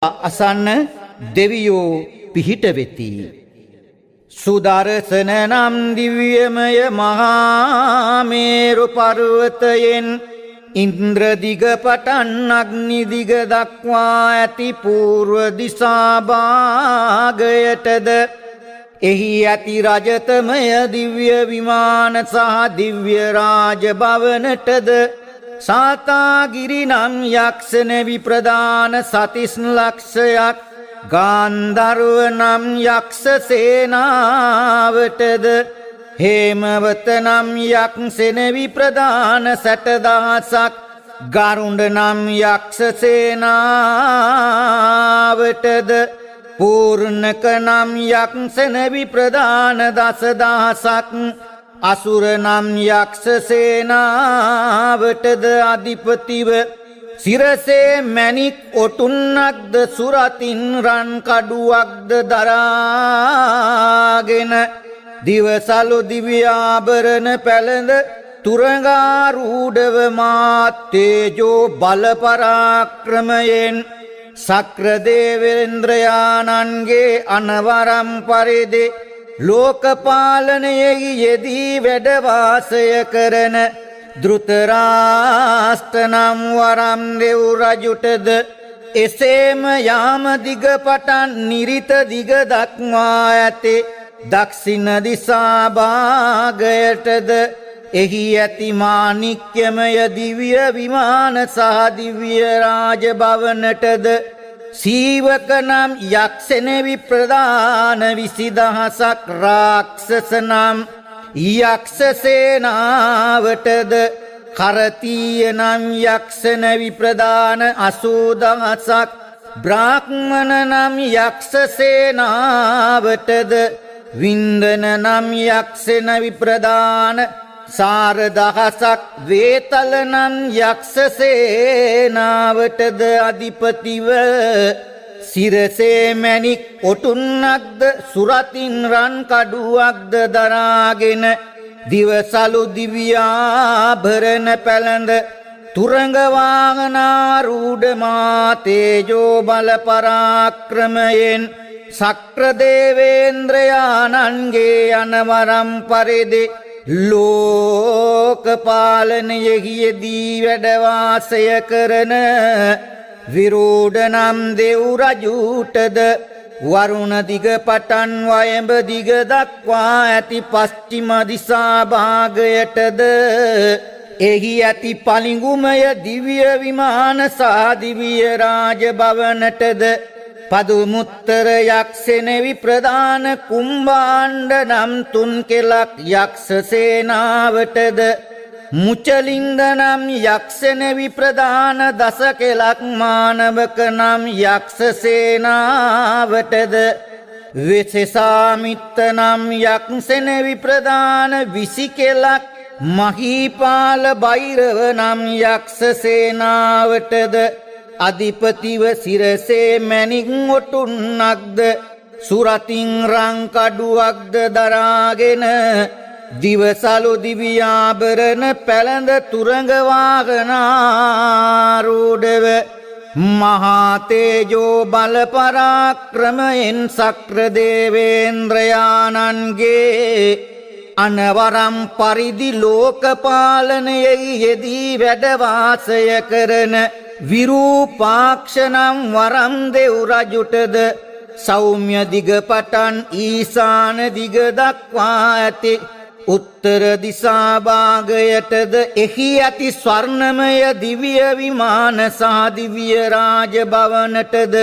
අසන්න දෙවියෝ පිහිට වෙති. සුදර්ශන නම් දිව්‍යමය මහා මේරු පර්වතයෙන් ඉන්ද්‍රදිග පටන් අග්නිදිග දක්වා ඇති පූර්ව දිසා භාගයටද එහි ඇති රජතමය දිව්‍ය විමාන සහ දිව්‍ය රාජ භවනටද සාතාගිරි නම් යක්ෂණ විප්‍රදාන සතිස් ලක්ෂයක් ගාන්ධර්ව නම් යක්ෂ සේනාවටද හේමවත නම් යක්ෂණ විප්‍රදාන 60,000ක් ගරුඬ නම් යක්ෂ සේනාවටද පූර්ණක නම් යක්ෂණ විප්‍රදාන 10,000ක් අසුර නම් යක්ෂ සේනාවටද අධිපතිව සිරසේ මැණික් ඔටුන්නක්ද සුරතින් රන් කඩුවක්ද දරාගෙන දිවසලු දිව්‍යාභරණ පැළඳ තුරඟාරූಢව මාත් තේජෝ බල පරාක්‍රමයෙන් සක්‍ර දේවේන්ද්‍රයාණන්ගේ අනවරම් පරිදි ලෝකපාලනයෙහි යෙදී වැඩ වාසය කරන ධෘතරාෂ්ට්‍ර නම් වරම් දෙව් රජුටද එසේම යාම දිග පටන් නිරිත දිග දක්වා ඇති දක්ෂිණ දිසා භාගයටද එහි ඇති මාණික්‍යමය දිව්‍ය විමාන සහ දිව්‍ය රාජ භවනටද සීවක නම් යක්ෂණ විප්‍රදාන 20,000ක් රාක්ෂස නම් යක්ෂ සේනාවටද කරතීය නම් යක්ෂණ විප්‍රදාන 80,000ක් බ්‍රාහ්මණ නම් යක්ෂ සේනාවටද වින්දන නම් යක්ෂණ විප්‍රදාන 4,000ක් වේතල නම් යක්ෂ සේනාවටද අධිපතිව සිරසේ මැණික් ඔටුන්නක්ද සුරතින් රන් කඩුවක්ද දරාගෙන දිවසලු දිව්‍යාභරණ පැළඳ තුරඟ වාහනාරූඪ මා තේජෝ බල පරාක්‍රමයෙන් සක්‍ර දේවේන්ද්‍රයාණන්ගේ අනවරම් පරිදි ලෝකපාලනයෙහි යෙදී වැඩ වාසය කරන විරූඪ නම් දෙව් රජුටද වරුණ දිග පටන් වයඹ දිග දක්වා ඇති පශ්චිම දිසා භාගයටද එහි ඇති පලිඟුමය දිව්‍ය විමාන සහ දිව්‍ය රාජ භවනටද පදුමුත්තර යක්ෂණ විප්‍රදාන කුම්භාණ්ඩ නම් 3 කෙලක් යක්ෂ සේනාවටද මුචලින්ද නම් යක්ෂණ විප්‍රදාන 10 කෙලක් මානවක නම් යක්ෂ සේනාවටද වෙසෙසාමිත්ත නම් යක්ෂණ විප්‍රදාන 20 කෙලක් මහීපාල බෛරව නම් යක්ෂ සේනාවටද අධිපතිව සිරසේ මැණික් ඔටුන්නක්ද සුරතින් රන් කඩුවක්ද දරාගෙන දිවසලු දිව්‍යාභරණ පැළඳ තුරඟ වාහනාරූඪව මහා තේජෝ බල පරාක්‍රමයෙන් සක්‍ර දේවේන්ද්‍රයාණන්ගේ අනවරම් පරිදි ලෝකපාලනයෙහි යෙදී වැඩ වාසය කරන විරූපාක්ෂ නම් වරම් දෙව් රජුටද සෞම්‍ය දිග පටන් ඊසාන දිග දක්වා ඇති උත්තර දිසා භාගයටද එහි ඇති ස්වර්ණමය දිව්‍ය විමාන සහ දිව්‍ය රාජ භවනටද